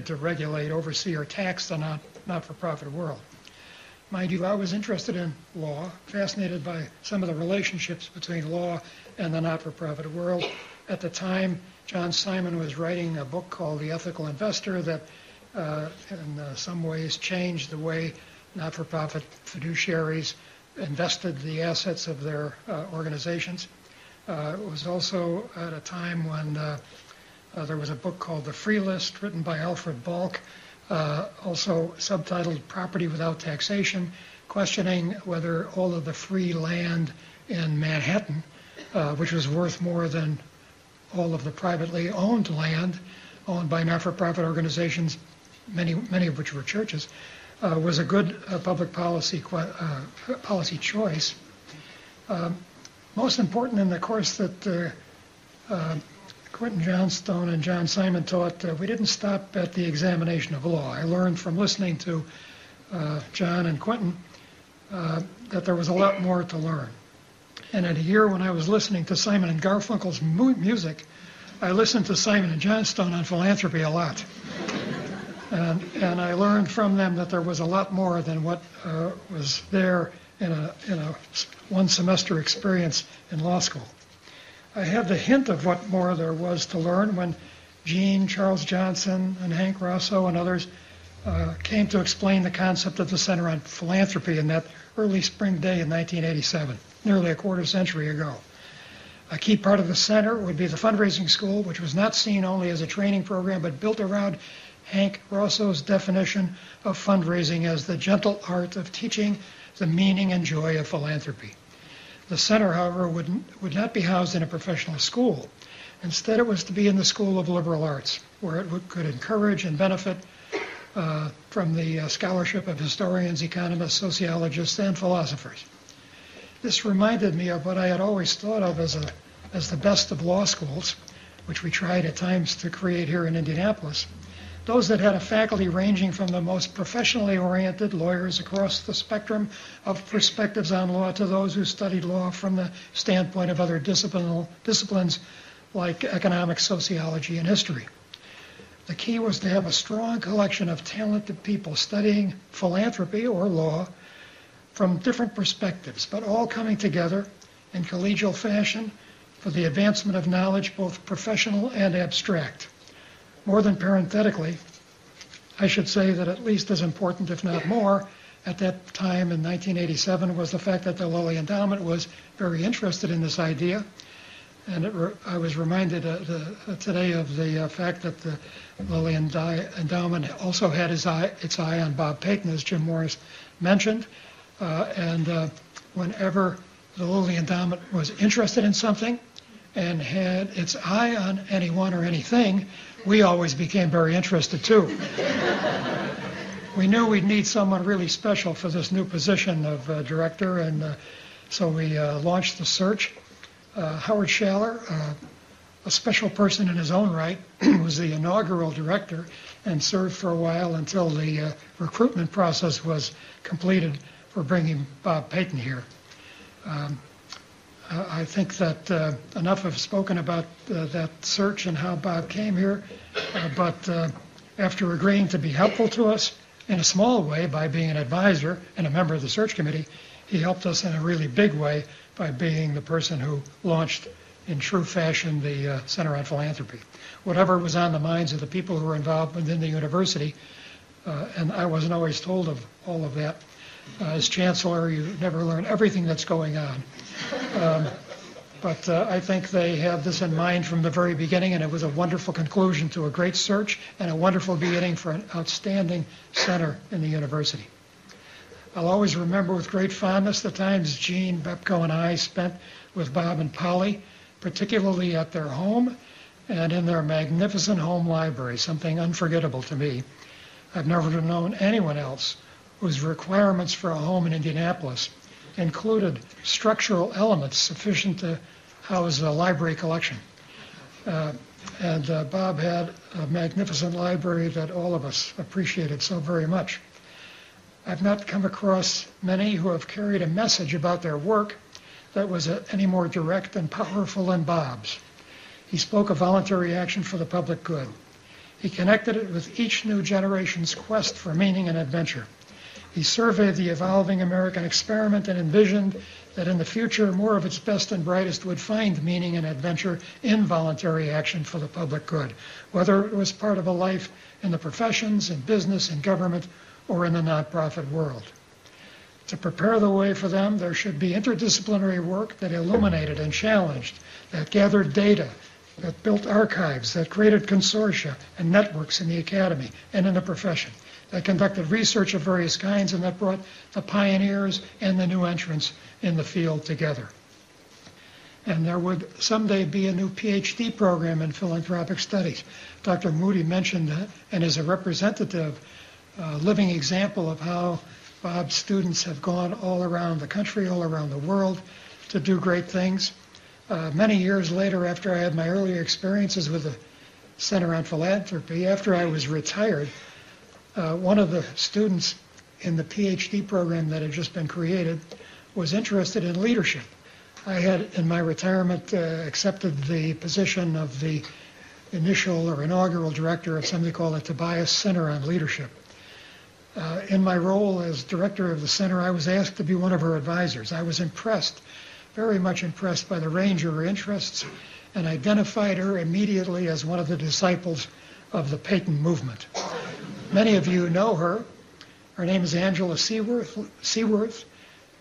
to regulate, oversee, or tax the not-for-profit world. Mind you, I was interested in law, fascinated by some of the relationships between law and the not-for-profit world. At the time, John Simon was writing a book called The Ethical Investor that in some ways changed the way not-for-profit fiduciaries invested the assets of their organizations. It was also at a time when there was a book called The Free List, written by Alfred Balk, also subtitled Property Without Taxation, questioning whether all of the free land in Manhattan, which was worth more than all of the privately owned land owned by not-for-profit organizations, many of which were churches, was a good public policy choice. Most important in the course that Quentin Johnstone and John Simon taught, we didn't stop at the examination of law. I learned from listening to John and Quentin that there was a lot more to learn. And in a year when I was listening to Simon and Garfunkel's music, I listened to Simon and Johnstone on philanthropy a lot. And I learned from them that there was a lot more than what was there in a one semester experience in law school. I had the hint of what more there was to learn when Gene, Charles Johnson, and Hank Rosso and others came to explain the concept of the Center on Philanthropy in that early spring day in 1987, nearly a quarter century ago. A key part of the center would be the fundraising school, which was not seen only as a training program, but built around Hank Rosso's definition of fundraising as the gentle art of teaching the meaning and joy of philanthropy. The center, however, would not be housed in a professional school. Instead, it was to be in the School of Liberal Arts, where it could encourage and benefit from the scholarship of historians, economists, sociologists, and philosophers. This reminded me of what I had always thought of as the best of law schools, which we tried at times to create here in Indianapolis. Those that had a faculty ranging from the most professionally oriented lawyers across the spectrum of perspectives on law to those who studied law from the standpoint of other disciplines like economics, sociology, and history. The key was to have a strong collection of talented people studying philanthropy or law from different perspectives, but all coming together in collegial fashion for the advancement of knowledge, both professional and abstract. More than parenthetically, I should say that at least as important, if not more, at that time in 1987 was the fact that the Lilly Endowment was very interested in this idea. And I was reminded today of the fact that the Lilly Endowment also had its eye on Bob Payton, as Jim Morris mentioned. Whenever the Lilly Endowment was interested in something and had its eye on anyone or anything, we always became very interested too. We knew we'd need someone really special for this new position of director, and so we launched the search. Howard Schaller, a special person in his own right, was the inaugural director and served for a while until the recruitment process was completed for bringing Bob Payton here. I think that enough have spoken about that search and how Bob came here, but after agreeing to be helpful to us in a small way by being an advisor and a member of the search committee, he helped us in a really big way by being the person who launched in true fashion the Center on Philanthropy. Whatever was on the minds of the people who were involved within the university, and I wasn't always told of all of that. As chancellor, you never learn everything that's going on. But I think they had this in mind from the very beginning, and it was a wonderful conclusion to a great search and a wonderful beginning for an outstanding center in the university. I'll always remember with great fondness the times Gene, Bepko, and I spent with Bob and Polly, particularly at their home and in their magnificent home library, something unforgettable to me. I've never known anyone else whose requirements for a home in Indianapolis included structural elements sufficient to house a library collection. And Bob had a magnificent library that all of us appreciated so very much. I've not come across many who have carried a message about their work that was any more direct and powerful than Bob's. He spoke of voluntary action for the public good. He connected it with each new generation's quest for meaning and adventure. He surveyed the evolving American experiment and envisioned that in the future, more of its best and brightest would find meaning and adventure in voluntary action for the public good, whether it was part of a life in the professions, in business, in government, or in the nonprofit world. To prepare the way for them, there should be interdisciplinary work that illuminated and challenged, that gathered data, that built archives, that created consortia and networks in the academy and in the profession, that conducted research of various kinds, and that brought the pioneers and the new entrants in the field together. And there would someday be a new PhD program in philanthropic studies. Dr. Moody mentioned that, and is a representative, living example of how Bob's students have gone all around the country, all around the world to do great things. Many years later, after I had my earlier experiences with the Center on Philanthropy, after I was retired, one of the students in the PhD program that had just been created was interested in leadership. I had, in my retirement, accepted the position of the initial or inaugural director of something called the Tobias Center on Leadership. In my role as director of the center, I was asked to be one of her advisors. I was impressed, very much impressed by the range of her interests, and identified her immediately as one of the disciples of the Payton movement. Many of you know her. Her name is Angela Seaworth.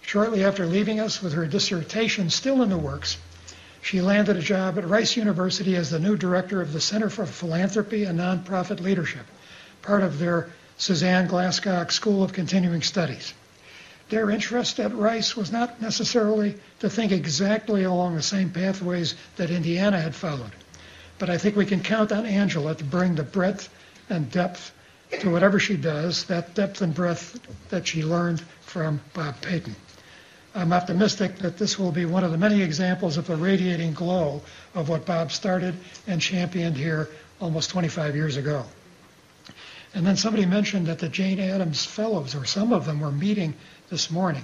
Shortly after leaving us with her dissertation still in the works, she landed a job at Rice University as the new director of the Center for Philanthropy and Nonprofit Leadership, part of their Suzanne Glasscock School of Continuing Studies. Their interest at Rice was not necessarily to think exactly along the same pathways that Indiana had followed, but I think we can count on Angela to bring the breadth and depth to whatever she does, that depth and breadth that she learned from Bob Payton. I'm optimistic that this will be one of the many examples of the radiating glow of what Bob started and championed here almost 25 years ago. And then somebody mentioned that the Jane Addams Fellows, or some of them, were meeting this morning.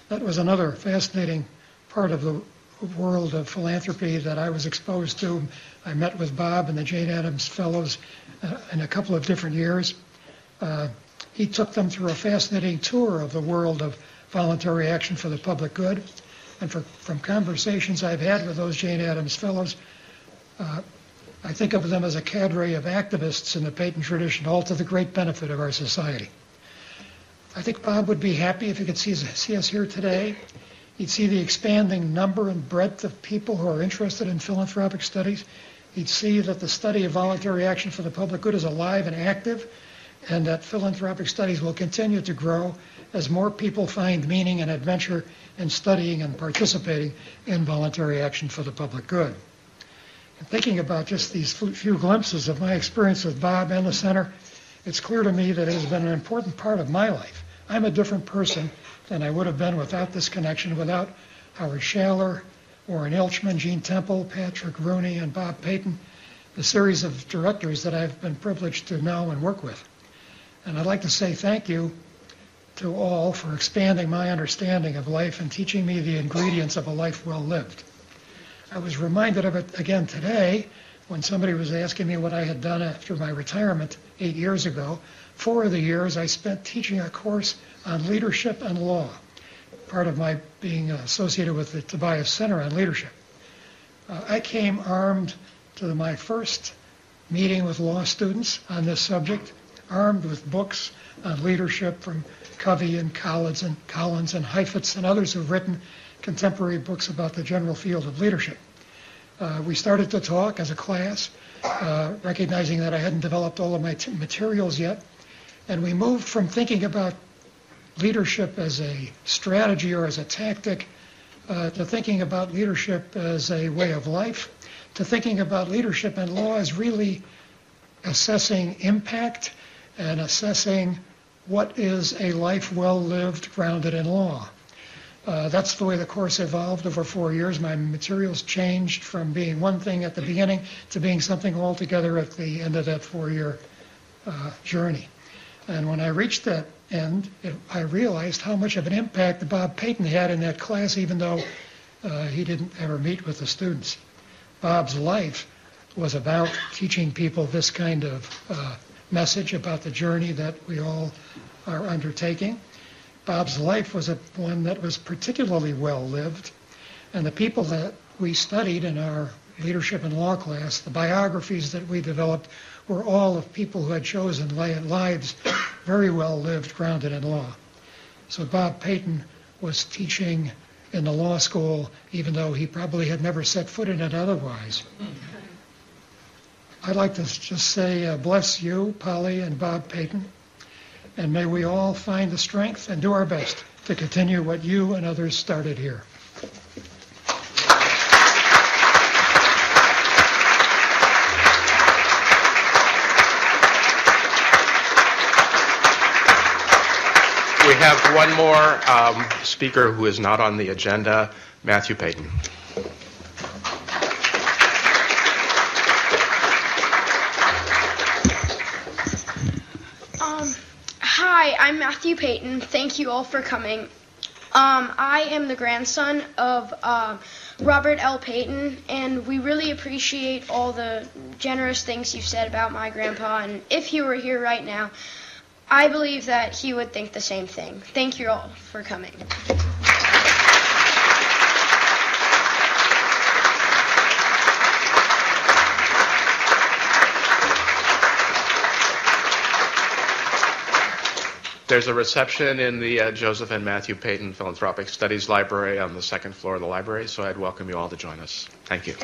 That was another fascinating part of the world of philanthropy that I was exposed to. I met with Bob and the Jane Addams Fellows in a couple of different years. He took them through a fascinating tour of the world of voluntary action for the public good. And from conversations I've had with those Jane Addams Fellows, I think of them as a cadre of activists in the Payton tradition, all to the great benefit of our society. I think Bob would be happy if he could see us here today. He'd see the expanding number and breadth of people who are interested in philanthropic studies. He'd see that the study of voluntary action for the public good is alive and active, and that philanthropic studies will continue to grow as more people find meaning and adventure in studying and participating in voluntary action for the public good. And thinking about just these few glimpses of my experience with Bob and the center, it's clear to me that it has been an important part of my life. I'm a different person than I would have been without this connection, without Howard Schaller, Warren Ilchman, Gene Temple, Patrick Rooney, and Bob Payton, the series of directors that I've been privileged to know and work with. And I'd like to say thank you to all for expanding my understanding of life and teaching me the ingredients of a life well lived. I was reminded of it again today when somebody was asking me what I had done after my retirement 8 years ago. 4 of the years I spent teaching a course on leadership and law, part of my being associated with the Tobias Center on Leadership. I came armed to my first meeting with law students on this subject, armed with books on leadership from Covey and Collins and Heifetz and others who've written contemporary books about the general field of leadership. We started to talk as a class, recognizing that I hadn't developed all of my materials yet, and we moved from thinking about leadership as a strategy or as a tactic to thinking about leadership as a way of life, to thinking about leadership and law as really assessing impact and assessing what is a life well lived grounded in law. That's the way the course evolved over 4 years. My materials changed from being one thing at the beginning to being something altogether at the end of that 4-year journey. And when I reached that end, I realized how much of an impact Bob Payton had in that class, even though he didn't ever meet with the students. Bob's life was about teaching people this kind of message about the journey that we all are undertaking. Bob's life was one that was particularly well lived, and the people that we studied in our leadership and law class, the biographies that we developed, were all of people who had chosen lives very well lived, grounded in law. So Bob Payton was teaching in the law school, even though he probably had never set foot in it otherwise. I'd like to just say, bless you, Polly and Bob Payton, and may we all find the strength and do our best to continue what you and others started here. We have one more speaker who is not on the agenda, Matthew Payton. Hi, I'm Matthew Payton. Thank you all for coming. I am the grandson of Robert L. Payton, and we really appreciate all the generous things you've said about my grandpa, and if he were here right now, I believe that he would think the same thing. Thank you all for coming. There's a reception in the Joseph and Matthew Payton Philanthropic Studies Library on the second floor of the library, so I'd welcome you all to join us. Thank you.